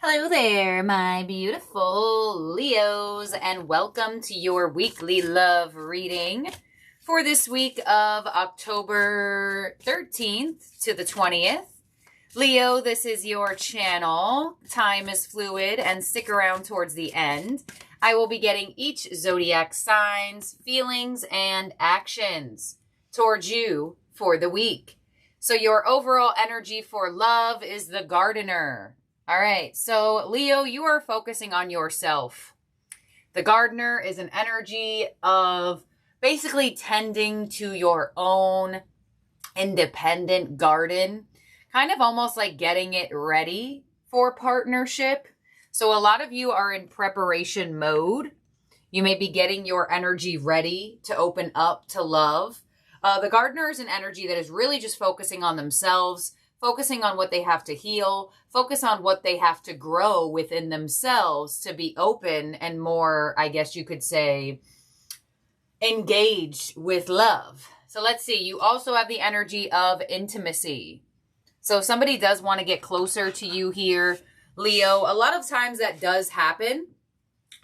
Hello there, my beautiful Leos, and welcome to your weekly love reading for this week of October 13th to the 20th. Leo, this is your channel. Time is fluid, and stick around towards the end. I will be getting each zodiac signs, feelings, and actions towards you for the week. So your overall energy for love is the gardener. All right, so Leo, you are focusing on yourself. The gardener is an energy of basically tending to your own independent garden, kind of almost like getting it ready for partnership. So a lot of you are in preparation mode. You may be getting your energy ready to open up to love. The gardener is an energy that is really just focusing on themselves, focusing on what they have to heal, focus on what they have to grow within themselves to be open and more, I guess you could say, engaged with love. So let's see. You also have the energy of intimacy. So somebody does want to get closer to you here, Leo. A lot of times that does happen.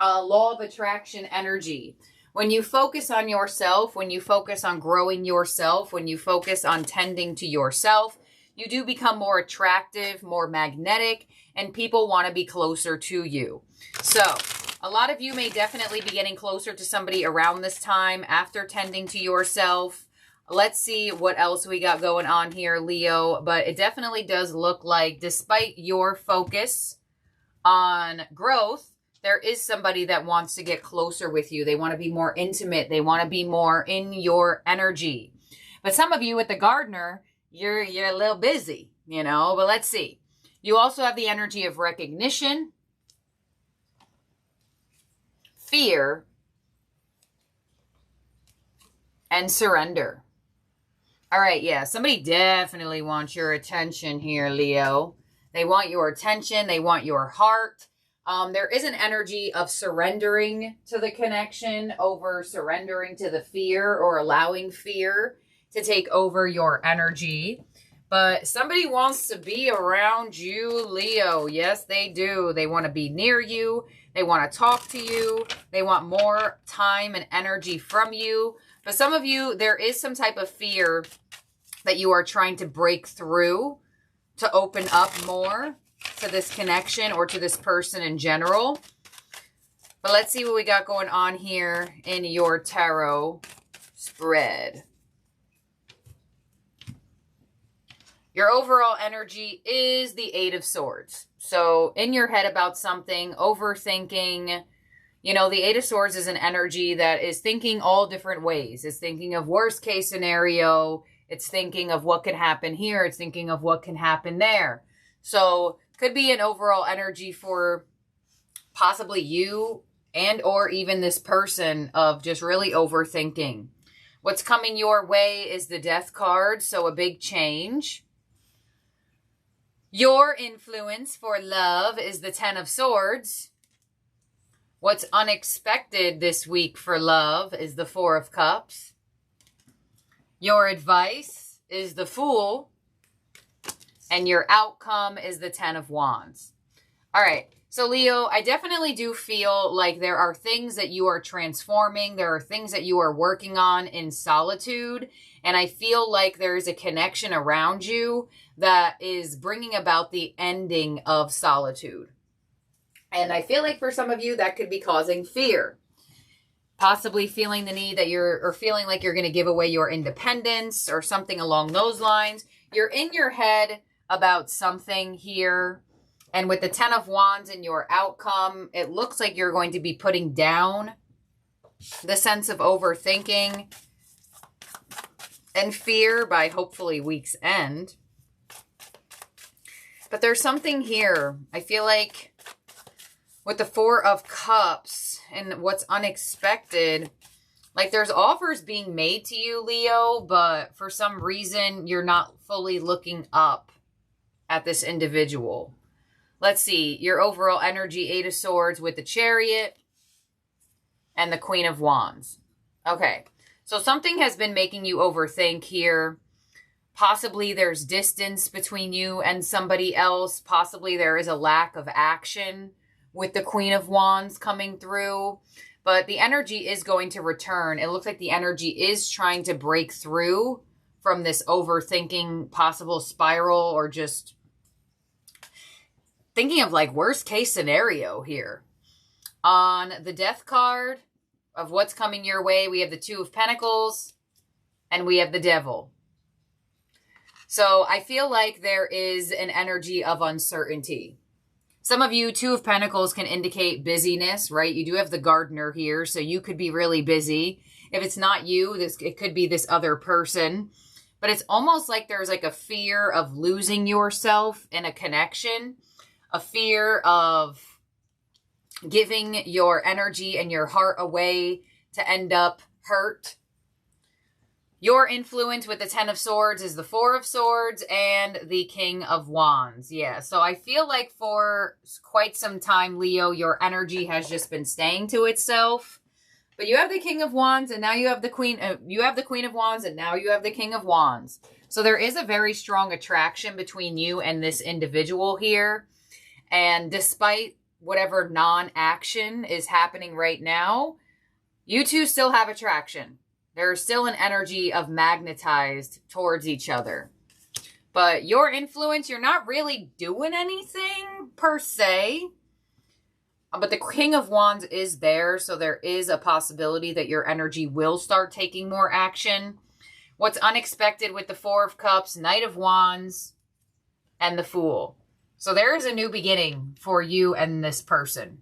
Law of attraction energy. When you focus on yourself, when you focus on growing yourself, when you focus on tending to yourself, you do become more attractive, more magnetic, and people want to be closer to you. So a lot of you may definitely be getting closer to somebody around this time after tending to yourself. Let's see what else we got going on here, Leo. But it definitely does look like, despite your focus on growth, there is somebody that wants to get closer with you. They want to be more intimate. They want to be more in your energy. But some of you with the gardener, you're a little busy, but let's see. You also have the energy of recognition, fear, and surrender. All right, yeah, somebody definitely wants your attention here, Leo. They want your attention. They want your heart. There is an energy of surrendering to the connection over surrendering to the fear or allowing fear to take over your energy. But somebody wants to be around you, Leo. Yes, they do. They want to be near you. They want to talk to you. They want more time and energy from you. But some of you, there is some type of fear that you are trying to break through to open up more to this connection or to this person in general. But let's see what we got going on here in your tarot spread. Your overall energy is the Eight of Swords. So in your head about something, overthinking, the Eight of Swords is an energy that is thinking all different ways. It's thinking of worst case scenario. It's thinking of what could happen here. It's thinking of what can happen there. So could be an overall energy for possibly you and or even this person of just really overthinking. What's coming your way is the Death card. So a big change. Your influence for love is the Ten of Swords. What's unexpected this week for love is the Four of Cups. Your advice is the Fool. And your outcome is the Ten of Wands. All right. So Leo, I definitely do feel like there are things that you are transforming. There are things that you are working on in solitude. And I feel like there is a connection around you that is bringing about the ending of solitude. And I feel like for some of you, that could be causing fear. Possibly feeling the need that or feeling like you're going to give away your independence or something along those lines. You're in your head about something here. And with the Ten of Wands and your outcome, it looks like you're going to be putting down the sense of overthinking and fear by hopefully week's end. But there's something here. I feel like with the Four of Cups and what's unexpected, like there's offers being made to you, Leo, but for some reason you're not fully looking up at this individual. Let's see, your overall energy, Eight of Swords with the Chariot and the Queen of Wands. Okay, so something has been making you overthink here. Possibly there's distance between you and somebody else. Possibly there is a lack of action with the Queen of Wands coming through. But the energy is going to return. It looks like the energy is trying to break through from this overthinking possible spiral, or just thinking of like worst case scenario here. On the Death card of what's coming your way, we have the Two of Pentacles and we have the Devil. So I feel like there is an energy of uncertainty. Some of you, Two of Pentacles can indicate busyness, right? You do have the Gardener here, so you could be really busy. If it's not you, it could be this other person. But it's almost like there's like a fear of losing yourself in a connection, a fear of giving your energy and your heart away to end up hurt. Your influence with the Ten of Swords is the Four of Swords and the King of Wands. Yeah, so I feel like for quite some time, Leo, your energy has just been staying to itself. But you have the King of Wands, and now you have the Queen. You have the Queen of Wands, and now you have the King of Wands. So there is a very strong attraction between you and this individual here. And despite whatever non-action is happening right now, you two still have attraction. There's still an energy of magnetized towards each other. But your influence, you're not really doing anything per se. But the King of Wands is there, so there is a possibility that your energy will start taking more action. What's unexpected with the Four of Cups, Knight of Wands, and the Fool. So there is a new beginning for you and this person.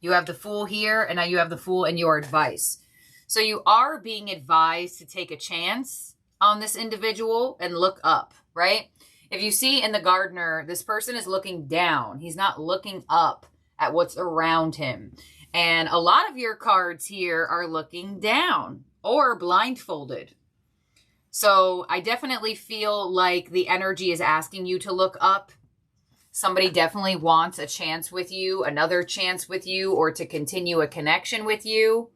You have the Fool here, and now you have the Fool and your advice. So you are being advised to take a chance on this individual and look up, right? If you see in the Gardener, this person is looking down. He's not looking up at what's around him. And a lot of your cards here are looking down or blindfolded. So I definitely feel like the energy is asking you to look up. Somebody definitely wants a chance with you, another chance with you, or to continue a connection with you.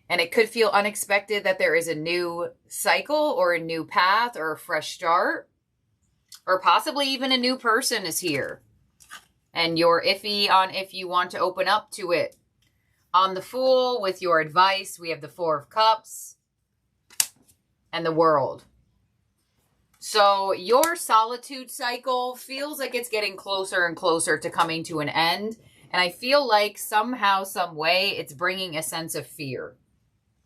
And it could feel unexpected that there is a new cycle or a new path or a fresh start. Or possibly even a new person is here. And you're iffy on if you want to open up to it. On the Fool, with your advice, we have the Four of Cups and the World. So your solitude cycle feels like it's getting closer and closer to coming to an end. And I feel like somehow, some way, it's bringing a sense of fear.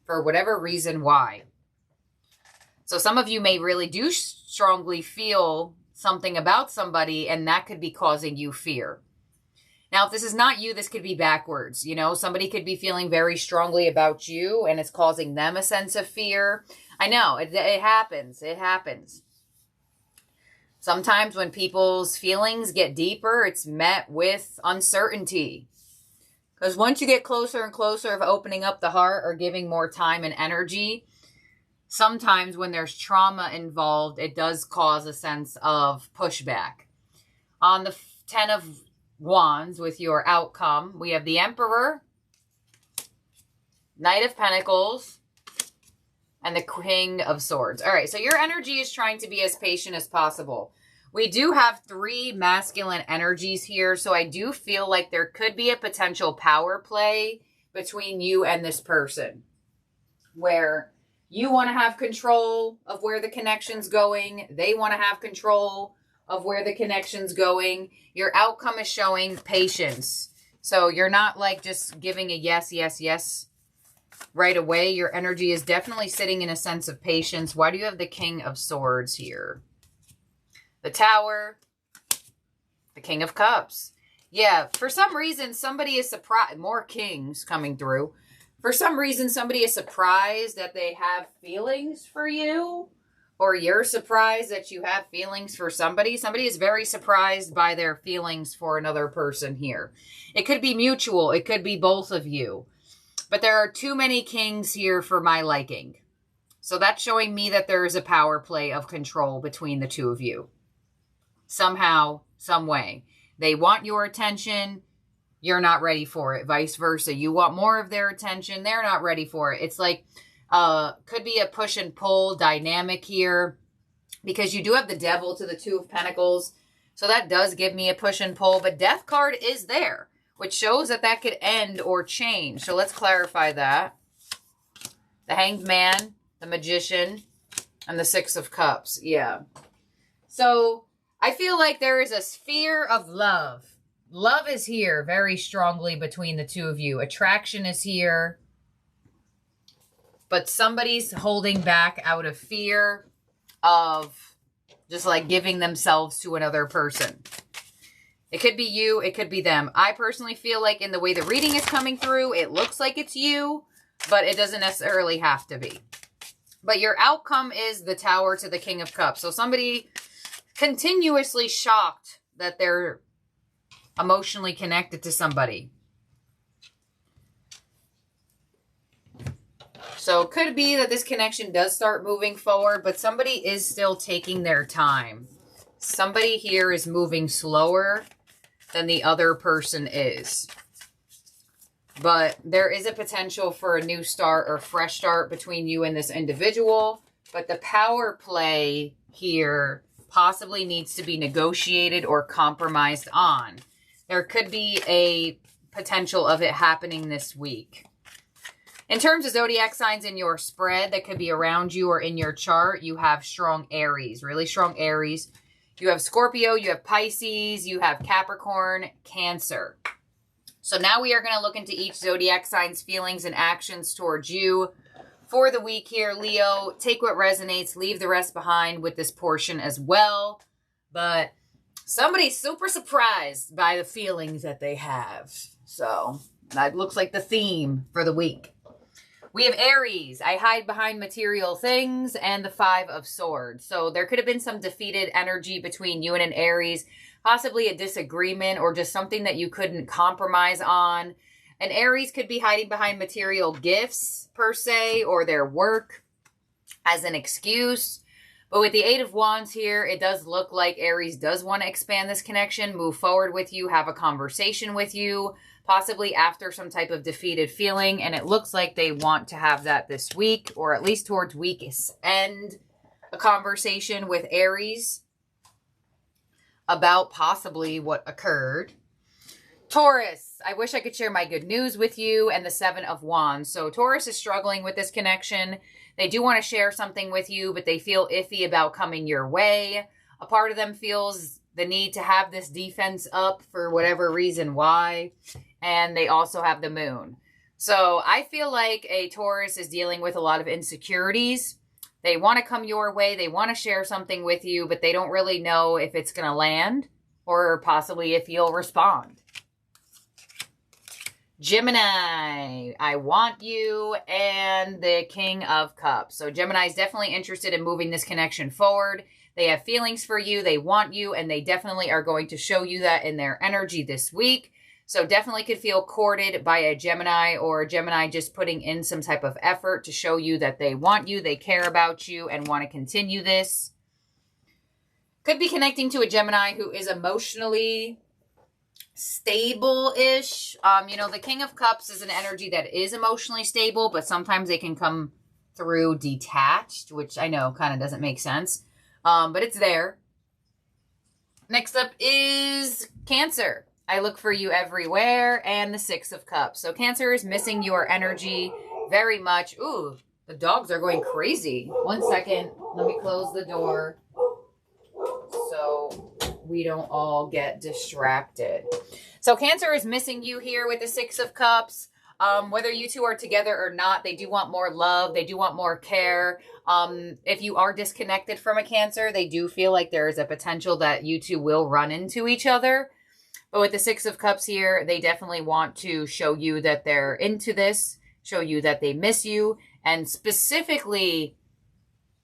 For whatever reason why. So some of you may really do strongly feel something about somebody, and that could be causing you fear. Now, if this is not you, this could be backwards. You know, somebody could be feeling very strongly about you, and it's causing them a sense of fear. I know, it happens. It happens. Sometimes when people's feelings get deeper, it's met with uncertainty. Because once you get closer and closer of opening up the heart or giving more time and energy, sometimes when there's trauma involved, it does cause a sense of pushback. On the Ten of Wands, with your outcome, we have the Emperor, Knight of Pentacles, and the King of Swords. All right, so your energy is trying to be as patient as possible. We do have 3 masculine energies here, so I do feel like there could be a potential power play between you and this person, where you want to have control of where the connection's going. They want to have control of where the connection's going. Your outcome is showing patience. So you're not like just giving a yes, yes, yes right away. Your energy is definitely sitting in a sense of patience. Why do you have the King of Swords here? The Tower, the King of Cups. Yeah, for some reason, somebody is surprised. More kings coming through. For some reason, somebody is surprised that they have feelings for you. Or you're surprised that you have feelings for somebody. Somebody is very surprised by their feelings for another person here. It could be mutual. It could be both of you. But there are too many kings here for my liking. So that's showing me that there is a power play of control between the two of you. Somehow, some way. They want your attention. You're not ready for it. Vice versa. You want more of their attention. They're not ready for it. It's like Could be a push and pull dynamic here because you do have the Devil to the Two of Pentacles. So that does give me a push and pull, but Death card is there, which shows that that could end or change. So let's clarify that. The Hanged Man, the Magician, and the Six of Cups. Yeah. So I feel like there is a sphere of love. Love is here very strongly between the two of you. Attraction is here. But somebody's holding back out of fear of just like giving themselves to another person. It could be you. It could be them. I personally feel like in the way the reading is coming through, it looks like it's you, but it doesn't necessarily have to be. But your outcome is the Tower to the King of Cups. So somebody continuously shocked that they're emotionally connected to somebody. So it could be that this connection does start moving forward, but somebody is still taking their time. Somebody here is moving slower than the other person is. But there is a potential for a new start or fresh start between you and this individual. But the power play here possibly needs to be negotiated or compromised on. There could be a potential of it happening this week. In terms of zodiac signs in your spread that could be around you or in your chart, you have strong Aries, really strong Aries. You have Scorpio, you have Pisces, you have Capricorn, Cancer. So now we are going to look into each zodiac sign's feelings and actions towards you for the week here, Leo. Take what resonates, leave the rest behind with this portion as well. But somebody's super surprised by the feelings that they have. So that looks like the theme for the week. We have Aries. I hide behind material things, and the Five of Swords. So there could have been some defeated energy between you and an Aries, possibly a disagreement or just something that you couldn't compromise on. An Aries could be hiding behind material gifts per se, or their work as an excuse. But with the Eight of Wands here, it does look like Aries does want to expand this connection, move forward with you, have a conversation with you, possibly after some type of defeated feeling. And it looks like they want to have that this week, or at least towards week's end, a conversation with Aries about possibly what occurred. Taurus, I wish I could share my good news with you, and the Seven of Wands. So Taurus is struggling with this connection. They do want to share something with you, but they feel iffy about coming your way. A part of them feels the need to have this defense up for whatever reason why. And they also have the Moon. So I feel like a Taurus is dealing with a lot of insecurities. They want to come your way. They want to share something with you, but they don't really know if it's going to land or possibly if you'll respond. Gemini, I want you, and the King of Cups. So Gemini is definitely interested in moving this connection forward. They have feelings for you. They want you, and they definitely are going to show you that in their energy this week. So definitely could feel courted by a Gemini, or a Gemini just putting in some type of effort to show you that they want you, they care about you, and want to continue this. Could be connecting to a Gemini who is emotionally stable-ish. You know, the King of Cups is an energy that is emotionally stable, but sometimes they can come through detached, which I know kind of doesn't make sense. But it's there. Next up is Cancer. I look for you everywhere, and the Six of Cups. So Cancer is missing your energy very much. Ooh, the dogs are going crazy. 1 second. Let me close the door so we don't all get distracted. So Cancer is missing you here with the Six of Cups. Whether you two are together or not, they do want more love. They do want more care. If you are disconnected from a Cancer, they do feel like there is a potential that you two will run into each other. But with the Six of Cups here, they definitely want to show you that they're into this, show you that they miss you, and specifically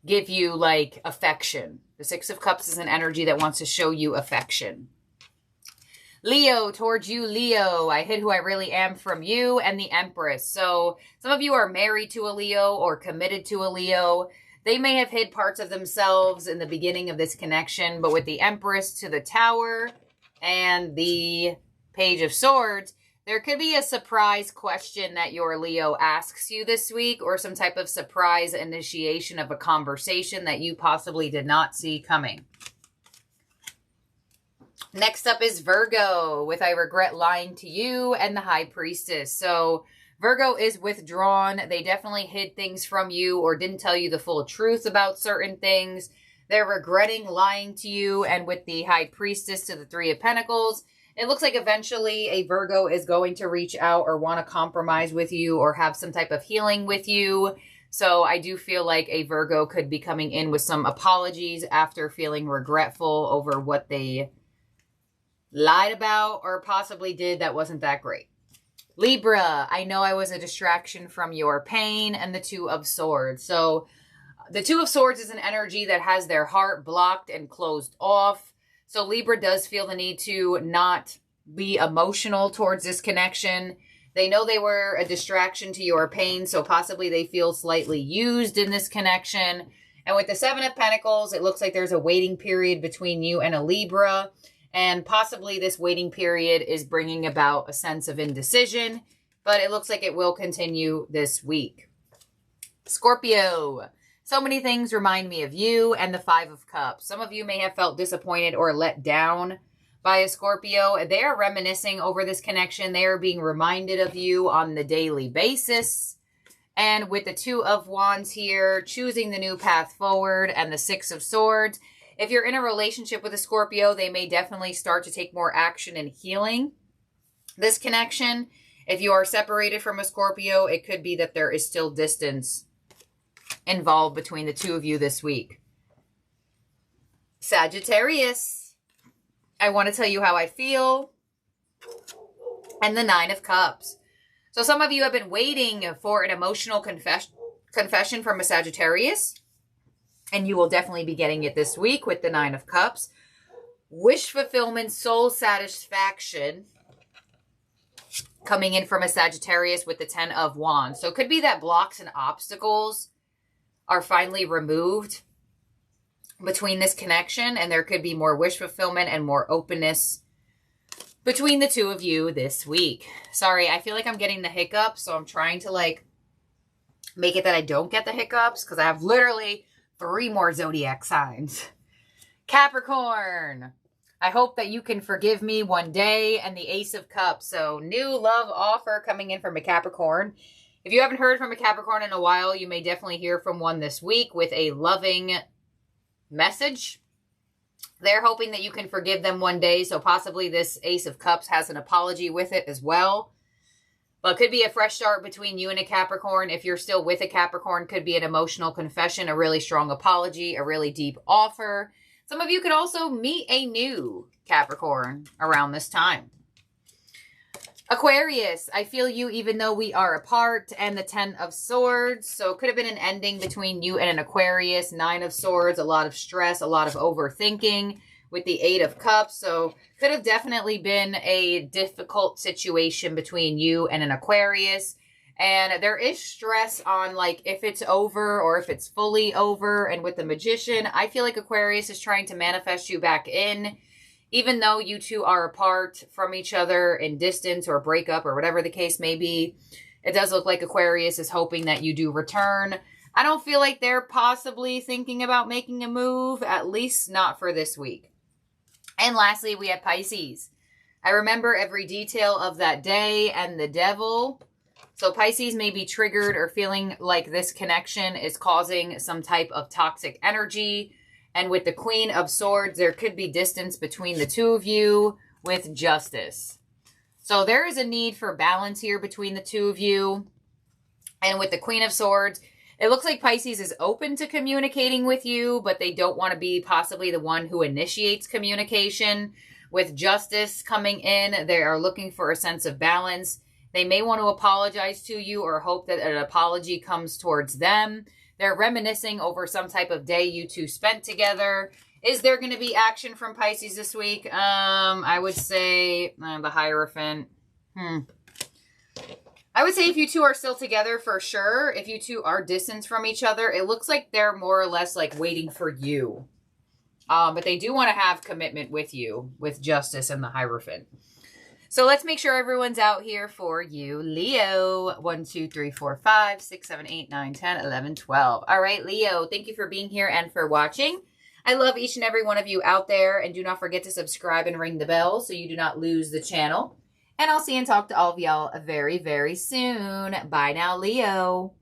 give you, like, affection. The Six of Cups is an energy that wants to show you affection. Leo, towards you, Leo. I hid who I really am from you, and the Empress. So some of you are married to a Leo or committed to a Leo. They may have hid parts of themselves in the beginning of this connection, but with the Empress to the Tower and the Page of Swords, There could be a surprise question that your Leo asks you this week, or some type of surprise initiation of a conversation that you possibly did not see coming. Next up is Virgo with I Regret Lying to You and the High Priestess. So Virgo is withdrawn. They definitely hid things from you or didn't tell you the full truth about certain things. They're regretting lying to you. And with the High Priestess to the Three of Pentacles, it looks like eventually a Virgo is going to reach out or want to compromise with you or have some type of healing with you. So I do feel like a Virgo could be coming in with some apologies after feeling regretful over what they lied about or possibly did that wasn't that great. Libra, I know I was a distraction from your pain, and the Two of Swords. So the Two of Swords is an energy that has their heart blocked and closed off. So Libra does feel the need to not be emotional towards this connection. They know they were a distraction to your pain, so possibly they feel slightly used in this connection. And with the Seven of Pentacles, it looks like there's a waiting period between you and a Libra. And possibly this waiting period is bringing about a sense of indecision, but it looks like it will continue this week. Scorpio. So many things remind me of you and the Five of Cups. Some of you may have felt disappointed or let down by a Scorpio. They are reminiscing over this connection. They are being reminded of you on the daily basis. And with the Two of Wands here, choosing the new path forward, and the Six of Swords, if you're in a relationship with a Scorpio, they may definitely start to take more action in healing this connection. If you are separated from a Scorpio, it could be that there is still distance involved between the two of you this week. Sagittarius, I want to tell you how I feel. And the Nine of Cups. So some of you have been waiting for an emotional confession from a Sagittarius. And you will definitely be getting it this week with the Nine of Cups. Wish fulfillment, soul satisfaction coming in from a Sagittarius with the Ten of Wands. So it could be that blocks and obstacles are finally removed between this connection, and there could be more wish fulfillment and more openness between the two of you this week. Sorry, I feel like I'm getting the hiccups, so I'm trying to make it that I don't get the hiccups, because I have literally 3 more zodiac signs. Capricorn, I hope that you can forgive me one day, and the Ace of Cups. So new love offer coming in from a Capricorn. If you haven't heard from a Capricorn in a while, you may definitely hear from one this week with a loving message. They're hoping that you can forgive them one day, so possibly this Ace of Cups has an apology with it as well. But it could be a fresh start between you and a Capricorn. If you're still with a Capricorn, could be an emotional confession, a really strong apology, a really deep offer. Some of you could also meet a new Capricorn around this time. Aquarius, I feel you even though we are apart, and the Ten of Swords. So it could have been an ending between you and an Aquarius. Nine of Swords, a lot of stress, a lot of overthinking with the Eight of Cups. So could have definitely been a difficult situation between you and an Aquarius. And there is stress on if it's over or if it's fully over. And with the Magician, I feel like Aquarius is trying to manifest you back in. Even though you two are apart from each other in distance or breakup or whatever the case may be, it does look like Aquarius is hoping that you do return. I don't feel like they're possibly thinking about making a move, at least not for this week. And lastly, we have Pisces. I remember every detail of that day and the Devil. So Pisces may be triggered or feeling like this connection is causing some type of toxic energy. And with the Queen of Swords, there could be distance between the two of you with Justice. So there is a need for balance here between the two of you. And with the Queen of Swords, it looks like Pisces is open to communicating with you, but they don't want to be possibly the one who initiates communication. With Justice coming in, they are looking for a sense of balance. They may want to apologize to you or hope that an apology comes towards them. They're reminiscing over some type of day you two spent together. Is there going to be action from Pisces this week? I would say the Hierophant. I would say if you two are still together, for sure. If you two are distanced from each other, it looks like they're more or less waiting for you. But they do want to have commitment with you with Justice and the Hierophant. So let's make sure everyone's out here for you. Leo, 1, 2, 3, 4, 5, 6, 7, 8, 9, 10, 11, 12. All right, Leo, thank you for being here and for watching. I love each and every one of you out there, and do not forget to subscribe and ring the bell so you do not lose the channel. And I'll see and talk to all of y'all very, very soon. Bye now, Leo.